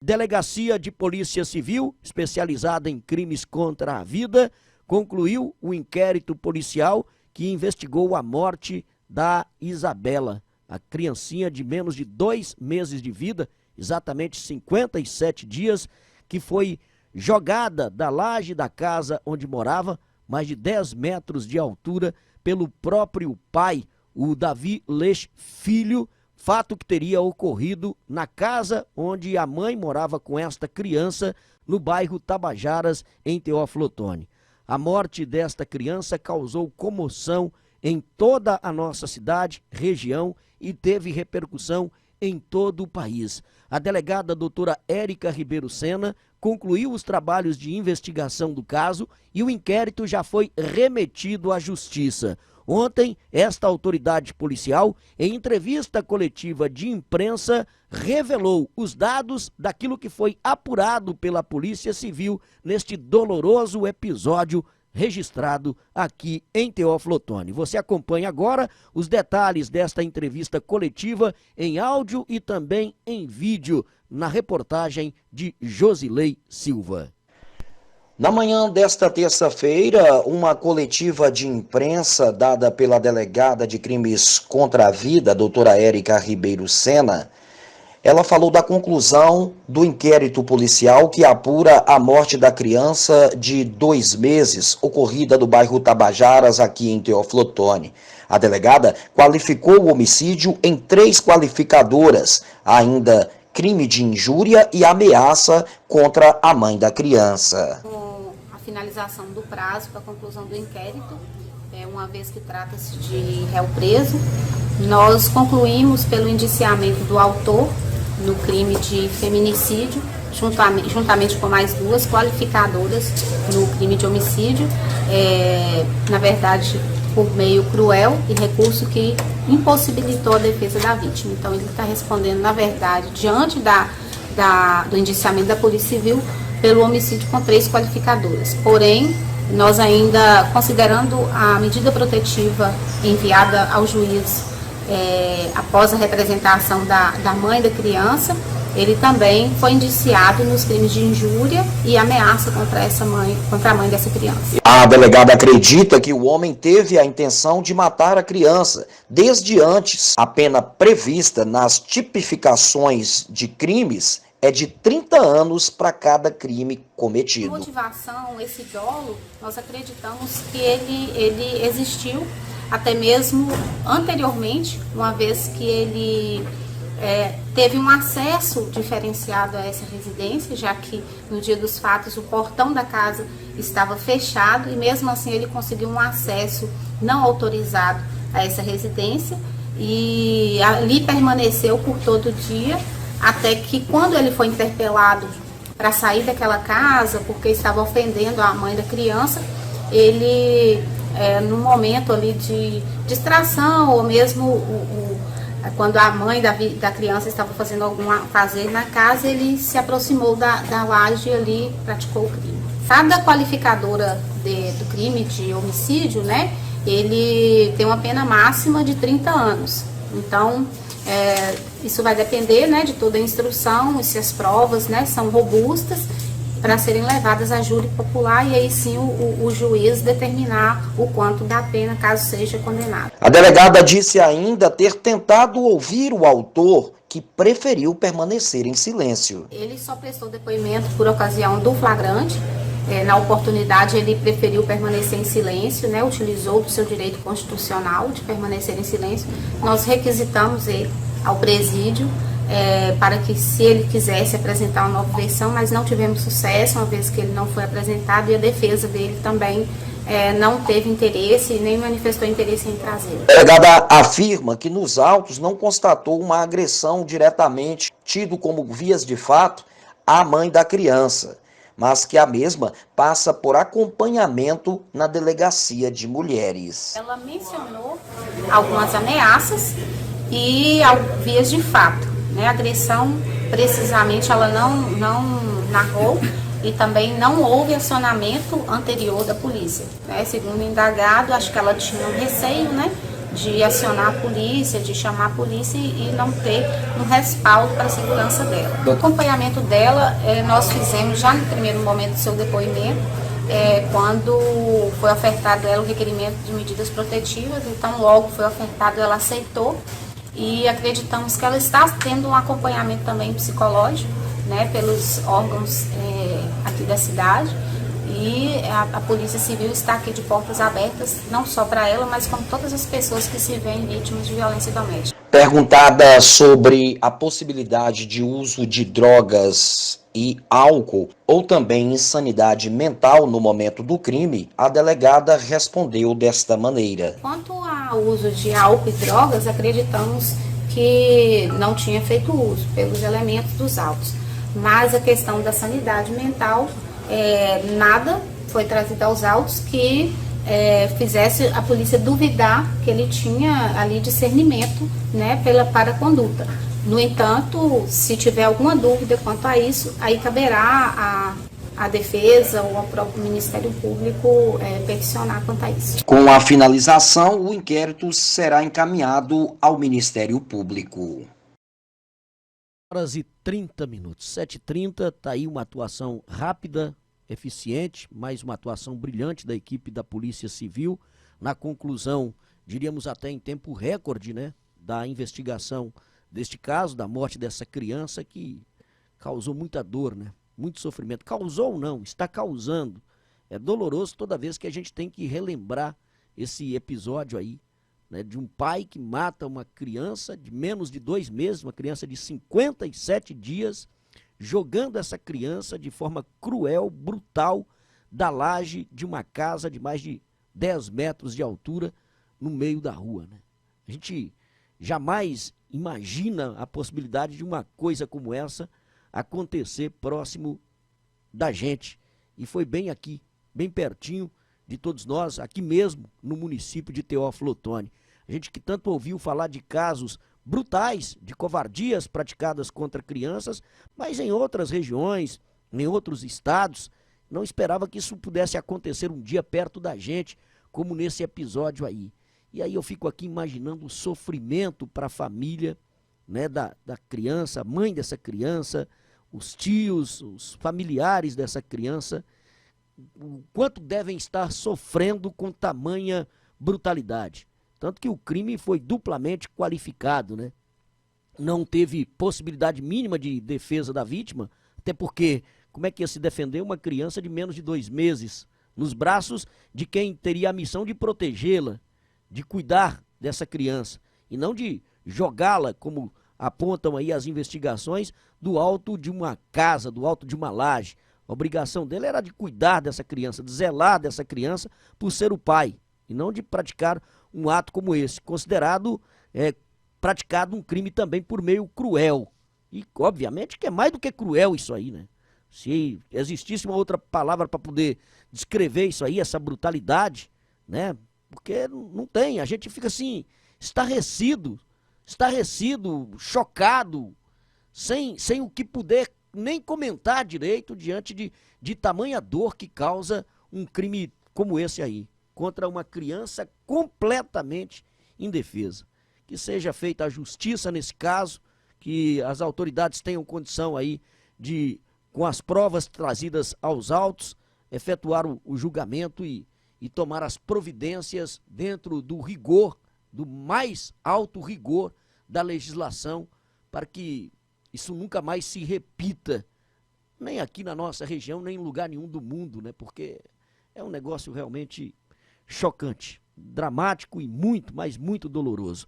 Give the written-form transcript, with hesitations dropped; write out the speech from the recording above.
Delegacia de Polícia Civil, especializada em crimes contra a vida, concluiu o inquérito policial que investigou a morte da Isabela, a criancinha de menos de 2 meses de vida, exatamente 57 dias, que foi jogada da laje da casa onde morava, mais de 10 metros de altura, pelo próprio pai, o Davi Leix Filho, fato que teria ocorrido na casa onde a mãe morava com esta criança, no bairro Tabajaras, em Teófilo Otoni. A morte desta criança causou comoção em toda a nossa cidade, região, e teve repercussão em todo o país. A delegada doutora Érica Ribeiro Sena concluiu os trabalhos de investigação do caso e o inquérito já foi remetido à Justiça. Ontem, esta autoridade policial, em entrevista coletiva de imprensa, revelou os dados daquilo que foi apurado pela Polícia Civil neste doloroso episódio registrado aqui em Teófilo Otoni. Você acompanha agora os detalhes desta entrevista coletiva em áudio e também em vídeo na reportagem de Josilei Silva. Na manhã desta terça-feira, uma coletiva de imprensa dada pela delegada de crimes contra a vida, doutora Érica Ribeiro Sena, ela falou da conclusão do inquérito policial que apura a morte da criança de 2 meses, ocorrida no bairro Tabajaras, aqui em Teófilo Otoni. A delegada qualificou o homicídio em 3 qualificadoras, ainda crime de injúria e ameaça contra a mãe da criança. Com a finalização do prazo para a conclusão do inquérito, uma vez que trata-se de réu preso, nós concluímos pelo indiciamento do autor no crime de feminicídio, juntamente com mais 2 qualificadoras no crime de homicídio, na verdade por meio cruel e recurso que impossibilitou a defesa da vítima. Então ele está respondendo, na verdade, diante do indiciamento da Polícia Civil, pelo homicídio com 3 qualificadoras. Porém, nós ainda, considerando a medida protetiva enviada ao juiz após a representação da mãe da criança, ele também foi indiciado nos crimes de injúria e ameaça contra a mãe dessa criança. A delegada acredita que o homem teve a intenção de matar a criança desde antes. A pena prevista nas tipificações de crimes é de 30 anos para cada crime cometido. A motivação, esse dolo, nós acreditamos que ele existiu até mesmo anteriormente, uma vez que ele teve um acesso diferenciado a essa residência, já que no dia dos fatos o portão da casa estava fechado e mesmo assim ele conseguiu um acesso não autorizado a essa residência e ali permaneceu por todo o dia, até que quando ele foi interpelado para sair daquela casa porque estava ofendendo a mãe da criança, ele no momento ali de distração ou mesmo quando a mãe da criança estava fazendo algum fazer na casa, ele se aproximou da laje e ali praticou o crime. Cada qualificadora do crime de homicídio, né, ele tem uma pena máxima de 30 anos. Então, isso vai depender, né, de toda a instrução e se as provas, né, são robustas para serem levadas a júri popular e aí sim o juiz determinar o quanto da pena caso seja condenado. A delegada disse ainda ter tentado ouvir o autor, que preferiu permanecer em silêncio. Ele só prestou depoimento por ocasião do flagrante. Na oportunidade ele preferiu permanecer em silêncio, né, utilizou do seu direito constitucional de permanecer em silêncio. Nós requisitamos ele ao presídio para que, se ele quisesse apresentar uma nova versão, mas não tivemos sucesso, uma vez que ele não foi apresentado e a defesa dele também não teve interesse e nem manifestou interesse em trazê-lo. A delegada afirma que nos autos não constatou uma agressão diretamente, tido como vias de fato, à mãe da criança, mas que a mesma passa por acompanhamento na delegacia de mulheres. Ela mencionou algumas ameaças e vias de fato. A agressão, precisamente, ela não narrou e também não houve acionamento anterior da polícia. Segundo o indagado, acho que ela tinha um receio, de acionar a polícia, de chamar a polícia e não ter um respaldo para a segurança dela. O acompanhamento dela, nós fizemos já no primeiro momento do seu depoimento, quando foi ofertado a ela o requerimento de medidas protetivas, então logo foi ofertado, ela aceitou e acreditamos que ela está tendo um acompanhamento também psicológico, né, pelos órgãos aqui da cidade. E a Polícia Civil está aqui de portas abertas, não só para ela, mas como todas as pessoas que se veem vítimas de violência doméstica. Perguntada sobre a possibilidade de uso de drogas e álcool ou também insanidade mental no momento do crime, a delegada respondeu desta maneira. Quanto ao uso de álcool e drogas, acreditamos que não tinha feito uso pelos elementos dos autos. Mas a questão da sanidade mental, nada foi trazido aos autos que fizesse a polícia duvidar que ele tinha ali discernimento, né, para a conduta. No entanto, se tiver alguma dúvida quanto a isso, aí caberá a defesa ou ao próprio Ministério Público peticionar quanto a isso. Com a finalização, o inquérito será encaminhado ao Ministério Público. Horas e 30 minutos, 7h30, está aí uma atuação rápida, eficiente, mais uma atuação brilhante da equipe da Polícia Civil, na conclusão, diríamos até em tempo recorde, né, da investigação deste caso, da morte dessa criança que causou muita dor, né, muito sofrimento. Causou ou não, está causando. É doloroso toda vez que a gente tem que relembrar esse episódio aí, né, de um pai que mata uma criança de menos de 2 meses, uma criança de 57 dias, jogando essa criança de forma cruel, brutal, da laje de uma casa de mais de 10 metros de altura no meio da rua, né? A gente jamais imagina a possibilidade de uma coisa como essa acontecer próximo da gente. E foi bem aqui, bem pertinho de todos nós, aqui mesmo no município de Teófilo Otoni. A gente que tanto ouviu falar de casos brutais, de covardias praticadas contra crianças, mas em outras regiões, em outros estados, não esperava que isso pudesse acontecer um dia perto da gente, como nesse episódio aí. E aí eu fico aqui imaginando o sofrimento para a família, né, da criança, a mãe dessa criança, os tios, os familiares dessa criança, o quanto devem estar sofrendo com tamanha brutalidade. Tanto que o crime foi duplamente qualificado, né? Não teve possibilidade mínima de defesa da vítima, até porque como é que ia se defender uma criança de menos de 2 meses nos braços de quem teria a missão de protegê-la, de cuidar dessa criança, e não de jogá-la, como apontam aí as investigações, do alto de uma casa, do alto de uma laje. A obrigação dele era de cuidar dessa criança, de zelar dessa criança por ser o pai, e não de praticar um ato como esse, considerado praticado um crime também por meio cruel. E obviamente que é mais do que cruel isso aí, né? Se existisse uma outra palavra para poder descrever isso aí, essa brutalidade, né? Porque não tem, a gente fica assim, estarrecido, chocado, sem o que poder nem comentar direito diante de tamanha dor que causa um crime como esse aí, contra uma criança completamente indefesa. Que seja feita a justiça nesse caso, que as autoridades tenham condição aí de, com as provas trazidas aos autos, efetuar o julgamento e tomar as providências dentro do rigor, do mais alto rigor da legislação, para que isso nunca mais se repita, nem aqui na nossa região, nem em lugar nenhum do mundo, né? Porque é um negócio realmente chocante, dramático e muito, mas muito doloroso.